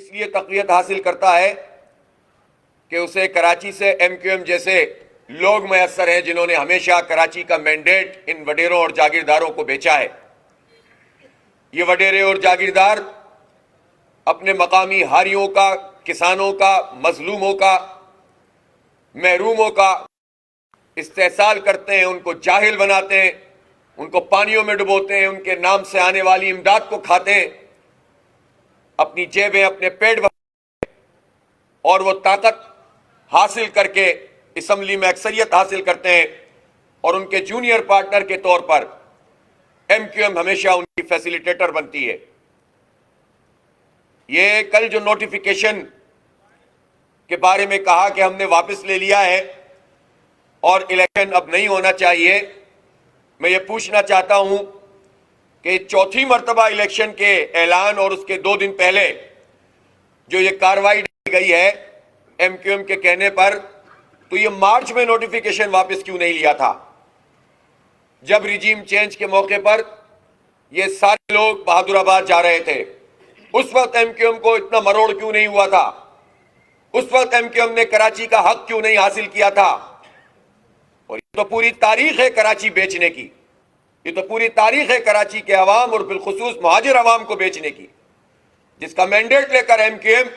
اس لیے تقویت حاصل کرتا ہے کہ اسے کراچی سے ایم کیو ایم جیسے لوگ میسر ہیں جنہوں نے ہمیشہ کراچی کا مینڈیٹ ان وڈیروں اور جاگیرداروں کو بیچا ہے۔ یہ وڈیرے اور جاگیردار اپنے مقامی ہاریوں کا، کسانوں کا، مظلوموں کا، محروموں کا استحصال کرتے ہیں، ان کو جاہل بناتے ہیں، ان کو پانیوں میں ڈبوتے ہیں، ان کے نام سے آنے والی امداد کو کھاتے ہیں، اپنی جیبیں، اپنے پیٹ اور وہ طاقت حاصل کر کے اسمبلی میں اکثریت حاصل کرتے ہیں، اور ان کے جونیئر پارٹنر کے طور پر ایم کیو ایم ہمیشہ ان کی فیسیلیٹیٹر بنتی ہے۔ یہ کل جو نوٹیفیکیشن کے بارے میں کہا کہ ہم نے واپس لے لیا ہے اور الیکشن اب نہیں ہونا چاہیے، میں یہ پوچھنا چاہتا ہوں کہ چوتھی مرتبہ الیکشن کے اعلان اور اس کے 2 دن پہلے جو یہ کارروائی کی گئی ہے ایم کیو ایم کے کہنے پر، تو یہ مارچ میں نوٹیفیکیشن واپس کیوں نہیں لیا تھا؟ جب ریجیم چینج کے موقع پر یہ سارے لوگ بہادر آباد جا رہے تھے، اس وقت ایم کیو ایم کو اتنا مروڑ کیوں نہیں ہوا تھا؟ اس وقت ایم کیو ایم نے کراچی کا حق کیوں نہیں حاصل کیا تھا؟ اور یہ تو پوری تاریخ ہے کراچی بیچنے کی، یہ تو پوری تاریخ ہے کراچی کے عوام اور بالخصوص مہاجر عوام کو بیچنے کی، جس کا مینڈیٹ لے کر ایم کیو ایم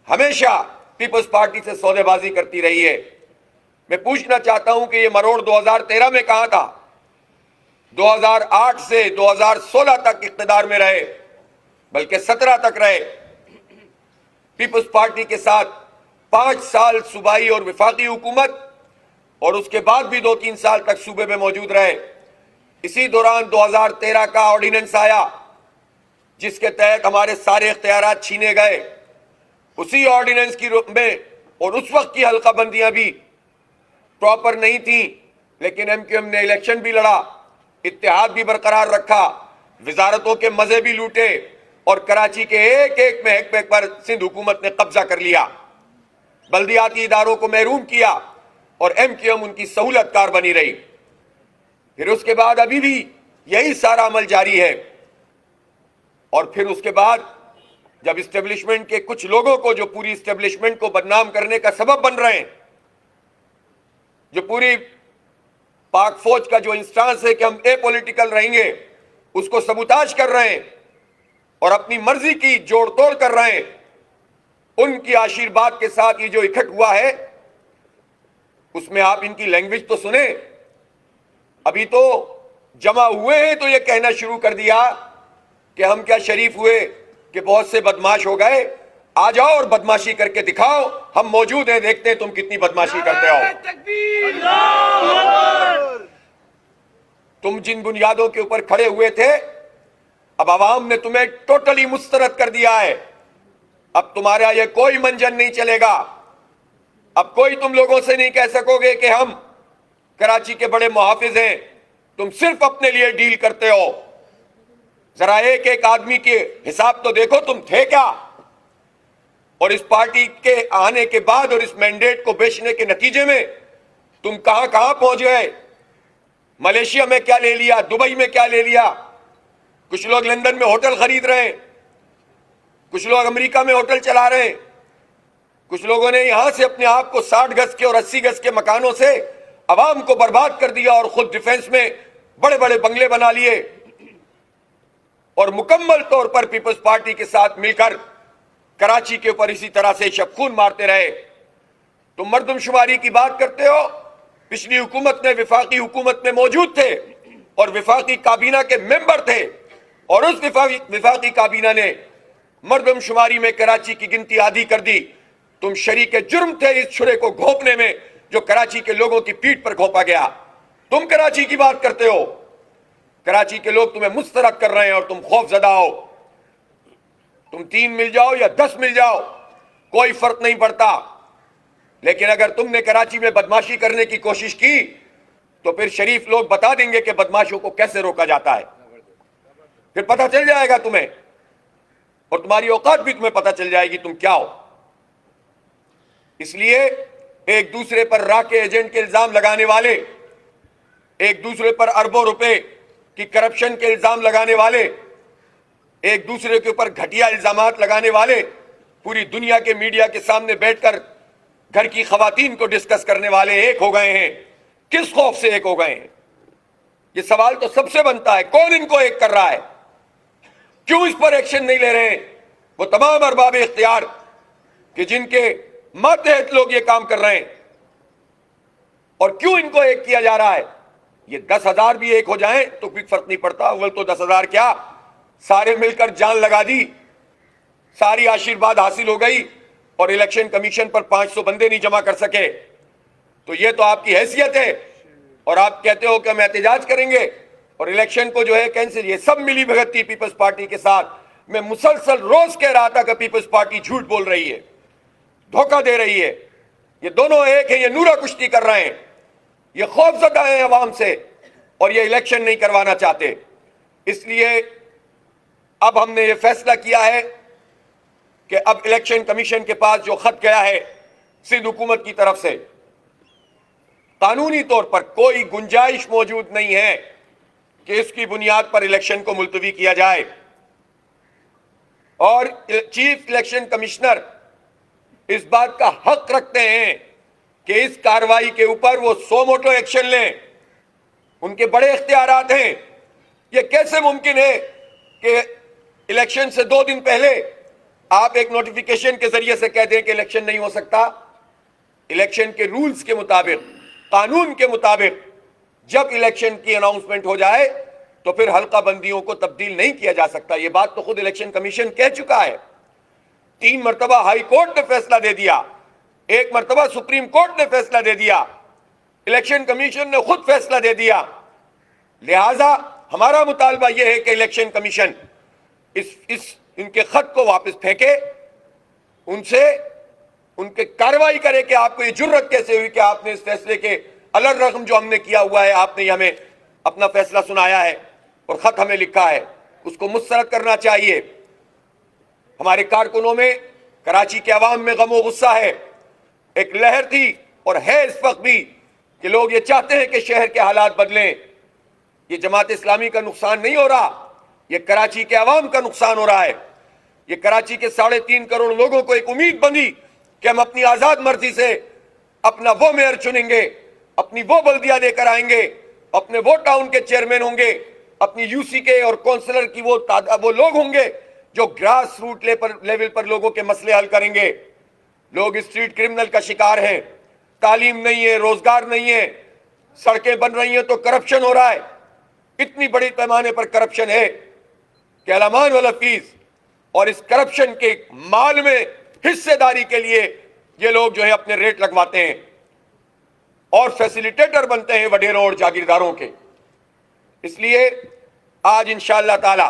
ہمیشہ پیپلز پارٹی سے سودے بازی کرتی رہی ہے۔ میں پوچھنا چاہتا ہوں کہ یہ مروڑ 2013 میں کہاں تھا؟ 2008 سے 2016 تک اقتدار میں رہے، بلکہ 17 تک رہے، پیپلز پارٹی کے ساتھ 5 سال صوبائی اور وفاقی حکومت، اور اس کے بعد بھی 2-3 سال تک صوبے میں موجود رہے۔ اسی دوران 2013 کا آرڈیننس آیا جس کے تحت ہمارے سارے اختیارات چھینے گئے۔ اسی آرڈیننس کی میں اور اس وقت کی حلقہ بندیاں بھی پراپر نہیں تھیں، لیکن ایم کیو ایم نے الیکشن بھی لڑا، اتحاد بھی برقرار رکھا، وزارتوں کے مزے بھی لوٹے، اور کراچی کے ایک ایک محکمے پر سندھ حکومت نے قبضہ کر لیا، بلدیاتی اداروں کو محروم کیا، اور ایم کیو ایم ان کی سہولت کار بنی رہی۔ پھر اس کے بعد ابھی بھی یہی سارا عمل جاری ہے، اور پھر اس کے بعد جب اسٹیبلشمنٹ کے کچھ لوگوں کو جو پوری اسٹیبلشمنٹ کو بدنام کرنے کا سبب بن رہے ہیں، جو پوری پاک فوج کا جو انسٹانس ہے کہ ہم اے پولیٹیکل رہیں گے، اس کو سبوتاج کر رہے ہیں اور اپنی مرضی کی جوڑ توڑ کر رہے ہیں، ان کی آشیرواد کے ساتھ یہ جو اکٹھ ہوا ہے، اس میں آپ ان کی لینگویج تو سنیں۔ ابھی تو جمع ہوئے ہیں تو یہ کہنا شروع کر دیا کہ ہم کیا شریف ہوئے کہ بہت سے بدماش ہو گئے، آ جاؤ اور بدماشی کر کے دکھاؤ، ہم موجود ہیں، دیکھتے ہیں تم کتنی بدماشی کرتے ہو۔ تم جن بنیادوں کے اوپر کھڑے ہوئے تھے، اب عوام نے تمہیں ٹوٹلی مسترد کر دیا ہے، اب تمہارا یہ کوئی منجن نہیں چلے گا، اب کوئی تم لوگوں سے نہیں کہہ سکو گے کہ ہم کراچی کے بڑے محافظ ہیں، تم صرف اپنے لیے ڈیل کرتے ہو۔ ذرا ایک ایک آدمی کے حساب تو دیکھو، تم تھے کیا، اور اس پارٹی کے آنے کے بعد اور اس مینڈیٹ کو بیچنے کے نتیجے میں تم کہاں کہاں پہنچ گئے۔ ملیشیا میں کیا لے لیا، دبئی میں کیا لے لیا، کچھ لوگ لندن میں ہوٹل خرید رہے ہیں، کچھ لوگ امریکہ میں ہوٹل چلا رہے ہیں، کچھ لوگوں نے یہاں سے اپنے آپ کو 60 گز کے اور 80 گز کے مکانوں سے عوام کو برباد کر دیا، اور خود ڈیفنس میں بڑے بڑے بنگلے بنا لیے، اور مکمل طور پر پیپلز پارٹی کے ساتھ مل کر کراچی کے اوپر اسی طرح سے شب خون مارتے رہے۔ تم مردم شماری کی بات کرتے ہو، پچھلی حکومت میں وفاقی حکومت میں موجود تھے اور وفاقی کابینہ کے ممبر تھے، اور اس وفاقی کابینہ نے مردم شماری میں کراچی کی گنتی آدھی کر دی۔ تم شریک جرم تھے اس چھرے کو گھونپنے میں جو کراچی کے لوگوں کی پیٹھ پر گھونپا گیا۔ تم کراچی کی بات کرتے ہو، کراچی کے لوگ تمہیں مسترد کر رہے ہیں اور تم خوف زدہ ہو۔ تم 3 مل جاؤ یا 10 مل جاؤ، کوئی فرق نہیں پڑتا، لیکن اگر تم نے کراچی میں بدماشی کرنے کی کوشش کی تو پھر شریف لوگ بتا دیں گے کہ بدماشوں کو کیسے روکا جاتا ہے، پھر پتہ چل جائے گا تمہیں، اور تمہاری اوقات بھی تمہیں پتہ چل جائے گی تم کیا ہو۔ اس لیے ایک دوسرے پر راکے ایجنٹ کے الزام لگانے والے، ایک دوسرے پر اربوں روپے کی کرپشن کے الزام لگانے والے، ایک دوسرے کے اوپر گھٹیا الزامات لگانے والے پوری دنیا کے میڈیا کے سامنے بیٹھ کر گھر کی خواتین کو ڈسکس کرنے والے ایک ہو گئے ہیں. کس خوف سے ایک ہو گئے ہیں؟ یہ سوال تو سب سے بنتا ہے. کون ان کو ایک کر رہا ہے؟ کیوں اس پر ایکشن نہیں لے رہے ہیں وہ تمام ارباب اختیار کہ جن کے ماتحت لوگ یہ کام کر رہے ہیں؟ اور کیوں ان کو ایک کیا جا رہا ہے؟ یہ 10,000 بھی ایک ہو جائیں تو کوئی فرق نہیں پڑتا. اول تو 10,000 کیا، سارے مل کر جان لگا دی، ساری آشیرواد حاصل ہو گئی اور الیکشن کمیشن پر 500 بندے نہیں جمع کر سکے. تو یہ تو آپ کی حیثیت ہے اور آپ کہتے ہو کہ ہم احتجاج کریں گے اور الیکشن کو جو ہے کینسل. یہ سب ملی بھگت تھی پیپلز پارٹی کے ساتھ. میں مسلسل روز کہہ رہا تھا کہ پیپلز پارٹی جھوٹ بول رہی ہے، دھوکہ دے رہی ہے. یہ دونوں ایک ہیں، یہ نورا کشتی کر رہے ہیں، یہ خوف زدہ ہیں عوام سے اور یہ الیکشن نہیں کروانا چاہتے. اس لیے اب ہم نے یہ فیصلہ کیا ہے کہ اب الیکشن کمیشن کے پاس جو خط گیا ہے سندھ حکومت کی طرف سے، قانونی طور پر کوئی گنجائش موجود نہیں ہے کہ اس کی بنیاد پر الیکشن کو ملتوی کیا جائے. اور چیف الیکشن کمشنر اس بات کا حق رکھتے ہیں کہ اس کارروائی کے اوپر وہ سو موٹو ایکشن لیں. ان کے بڑے اختیارات ہیں. یہ کیسے ممکن ہے کہ الیکشن سے 2 دن پہلے آپ ایک نوٹیفیکیشن کے ذریعے سے کہہ دیں کہ الیکشن نہیں ہو سکتا؟ الیکشن کے رولز کے مطابق، قانون کے مطابق جب الیکشن کی اناؤنسمنٹ ہو جائے تو پھر حلقہ بندیوں کو تبدیل نہیں کیا جا سکتا. یہ بات تو خود الیکشن کمیشن کہہ چکا ہے. 3 مرتبہ ہائی کورٹ نے فیصلہ دے دیا، 1 مرتبہ سپریم کورٹ نے فیصلہ دے دیا، الیکشن کمیشن نے خود فیصلہ دے دیا. لہٰذا ہمارا مطالبہ یہ ہے کہ الیکشن کمیشن ان کے خط کو واپس پھینکے، ان سے ان کے کارروائی کرے کہ آپ کو یہ جرت کیسے ہوئی کہ آپ نے اس فیصلے کے الرغم جو ہم نے کیا ہوا ہے، آپ نے ہمیں اپنا فیصلہ سنایا ہے اور خط ہمیں لکھا ہے، اس کو مسترد کرنا چاہیے. ہمارے کارکنوں میں، کراچی کے عوام میں غم و غصہ ہے. ایک لہر تھی اور ہے اس وقت بھی کہ لوگ یہ چاہتے ہیں کہ شہر کے حالات بدلیں. یہ جماعت اسلامی کا نقصان نہیں ہو رہا، یہ کراچی کے عوام کا نقصان ہو رہا ہے. یہ کراچی کے 3.5 کروڑ لوگوں کو ایک امید بندی کہ ہم اپنی آزاد مرضی سے اپنا وہ میئر چنیں گے، اپنی وہ بلدیہ لے کر آئیں گے، اپنے وہ ٹاؤن کے چیئرمین ہوں گے، اپنی یو سی کے اور کونسلر کی وہ لوگ ہوں گے جو گراس روٹ لیول پر لوگوں کے مسئلے حل کریں گے. لوگ اسٹریٹ کرمنل کا شکار ہیں، تعلیم نہیں ہے، روزگار نہیں ہے، سڑکیں بن رہی ہیں تو کرپشن ہو رہا ہے. اتنی بڑی پیمانے پر کرپشن ہے کہ الامان والافیس، اور اس کرپشن کے مال میں حصے داری کے لیے یہ لوگ جو ہے اپنے ریٹ لگواتے ہیں اور فیسیلیٹیٹر بنتے ہیں وڈیروں اور جاگیرداروں کے. اس لیے آج انشاءاللہ تعالی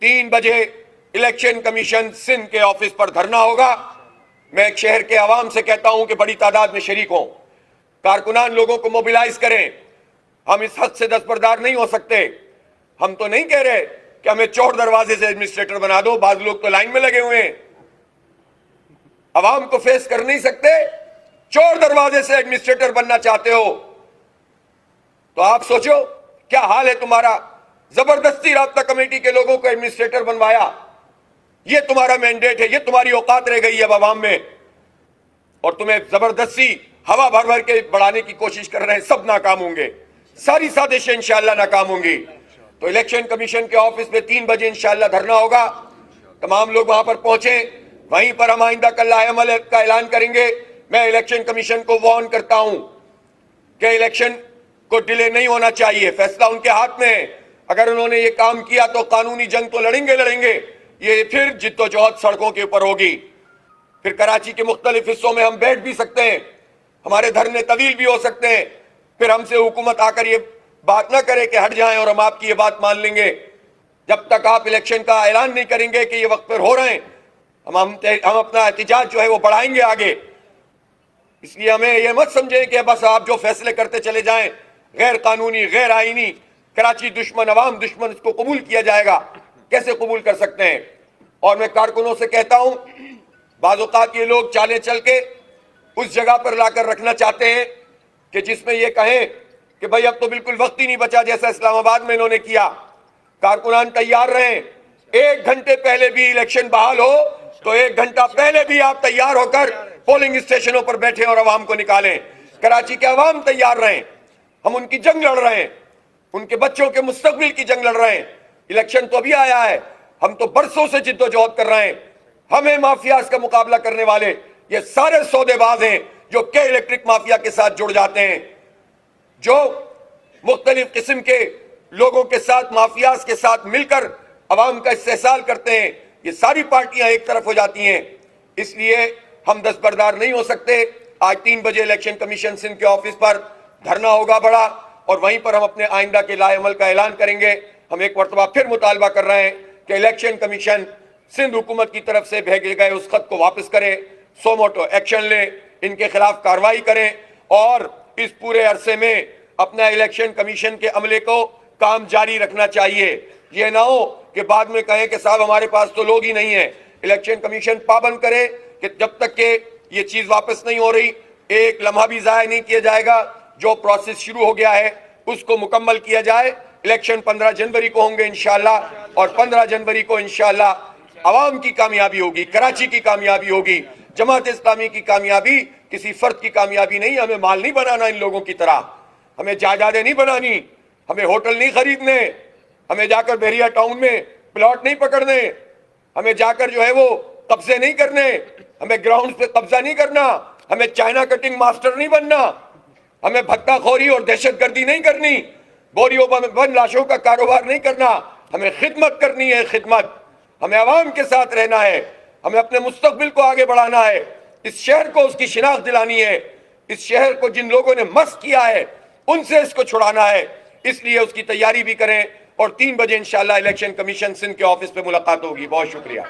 3 بجے الیکشن کمیشن سندھ کے آفس پر دھرنا ہوگا. میں ایک شہر کے عوام سے کہتا ہوں کہ بڑی تعداد میں شریک ہوں، کارکنان لوگوں کو موبیلائز کریں. ہم اس حد سے دستبردار نہیں ہو سکتے. ہم تو نہیں کہہ رہے کہ ہمیں چور دروازے سے ایڈمنسٹریٹر بنا دو، بعض لوگ تو لائن میں لگے ہوئے ہیں، عوام کو فیس کر نہیں سکتے، چور دروازے سے ایڈمنسٹریٹر بننا چاہتے ہو تو آپ سوچو کیا حال ہے تمہارا. زبردستی رابطہ کمیٹی کے لوگوں کو ایڈمنسٹریٹر بنوایا، یہ تمہارا مینڈیٹ ہے، یہ تمہاری اوقات رہ گئی ہے اب عوام میں، اور تمہیں زبردستی ہوا بھر بھر کے بڑھانے کی کوشش کر رہے ہیں. سب ناکام ہوں گے، ساری سازشیں انشاءاللہ ناکام ہوں گی. تو الیکشن کمیشن کے آفس میں 3 بجے انشاءاللہ دھرنا ہوگا. تمام لوگ وہاں پر پہنچیں. وہیں پر ہم آئندہ کل لائحہ عمل کا اعلان کریں گے. میں الیکشن کمیشن کو وارن کرتا ہوں کہ الیکشن کو ڈیلے نہیں ہونا چاہیے، فیصلہ ان کے ہاتھ میں ہے. اگر انہوں نے یہ کام کیا تو قانونی جنگ تو لڑیں گے. یہ پھر جد و جہد سڑکوں کے اوپر ہوگی. پھر کراچی کے مختلف حصوں میں ہم بیٹھ بھی سکتے ہیں، ہمارے دھرنے طویل بھی ہو سکتے ہیں. پھر ہم سے حکومت آ کر یہ بات نہ کرے کہ ہٹ جائیں اور ہم آپ کی یہ بات مان لیں گے. جب تک آپ الیکشن کا اعلان نہیں کریں گے کہ یہ وقت پر ہو رہے ہیں، ہم اپنا احتجاج جو ہے وہ بڑھائیں گے آگے. اس لیے ہمیں یہ مت سمجھیں کہ بس آپ جو فیصلے کرتے چلے جائیں غیر قانونی، غیر آئینی، کراچی دشمن، عوام دشمن، اس کو قبول کیا جائے گا. کیسے قبول کر سکتے ہیں؟ اور میں کارکنوں سے کہتا ہوں، بعض اوقات یہ لوگ چالیں چل کے اس جگہ پر لا کر رکھنا چاہتے ہیں کہ جس میں یہ کہیں کہ بھائی اب تو بالکل وقت ہی نہیں بچا، جیسا اسلام آباد میں انہوں نے کیا. کارکنان تیار رہیں، ایک گھنٹے پہلے بھی الیکشن بحال ہو تو ایک گھنٹہ پہلے بھی آپ تیار ہو کر پولنگ اسٹیشنوں پر بیٹھیں اور عوام کو نکالیں. کراچی کے عوام تیار رہیں. ہم ان کی جنگ لڑ رہے ہیں, ان کے بچوں کے مستقبل کی جنگ لڑ رہے ہیں. الیکشن تو ابھی آیا ہے, ہم تو برسوں سے جد و جہد کر رہے ہیں. ہمیں مافیاز کا مقابلہ کرنے والے یہ سارے سودے باز ہیں جو کے الیکٹرک مافیا کے ساتھ جڑ جاتے ہیں, جو مختلف قسم کے لوگوں کے ساتھ, مافیاز کے ساتھ مل کر عوام کا استحصال کرتے ہیں. یہ ساری پارٹیاں ایک طرف ہو جاتی ہیں. اس لیے ہم دستبردار نہیں ہو سکتے. آج 3 بجے الیکشن کمیشن سندھ کے آفس پر دھرنا ہوگا بڑا, اور وہیں پر ہم اپنے آئندہ کے لائے عمل کا اعلان کریں گے. ہم ایک مرتبہ پھر مطالبہ کر رہے ہیں کہ الیکشن کمیشن سندھ حکومت کی طرف سے بھیجے گئے اس خط کو واپس کرے, سو موٹو ایکشن لے, ان کے خلاف کارروائی کریں, اور اس پورے عرصے میں اپنا الیکشن کمیشن کے عملے کو کام جاری رکھنا چاہیے. یہ نہ ہو کہ بعد میں کہیں کہ صاحب ہمارے پاس تو لوگ ہی نہیں ہیں. الیکشن کمیشن پابند کرے کہ جب تک کہ یہ چیز واپس نہیں ہو رہی ایک لمحہ بھی ضائع نہیں کیا جائے گا. جو پروسیس شروع ہو گیا ہے اس کو مکمل کیا جائے. الیکشن 15 جنوری کو ہوں گے انشاءاللہ, اور 15 جنوری کو انشاءاللہ عوام کی کامیابی ہوگی, کراچی کی کامیابی ہوگی. جماعت اسلامی کی کامیابی کسی فرد کی کامیابی نہیں. ہمیں مال نہیں بنانا ان لوگوں کی طرح, ہمیں جائیدادیں نہیں بنانی, ہمیں ہوٹل نہیں خریدنے, ہمیں جا کر بحریہ ٹاؤن میں پلاٹ نہیں پکڑنے, ہمیں جا کر جو ہے وہ قبضے نہیں کرنے, ہمیں گراؤنڈ پہ قبضہ نہیں کرنا, ہمیں چائنا کٹنگ ماسٹر نہیں بننا, ہمیں بھتہ خوری اور دہشت گردی نہیں کرنی, بوریوں بند لاشوں کا کاروبار نہیں کرنا. ہمیں خدمت کرنی ہے, خدمت. ہمیں عوام کے ساتھ رہنا ہے, ہمیں اپنے مستقبل کو آگے بڑھانا ہے. اس شہر کو اس کی شناخت دلانی ہے. اس شہر کو جن لوگوں نے مست کیا ہے ان سے اس کو چھڑانا ہے. اس لیے اس کی تیاری بھی کریں, اور 3 بجے انشاءاللہ الیکشن کمیشن سندھ کے آفس پہ ملاقات ہوگی. بہت شکریہ.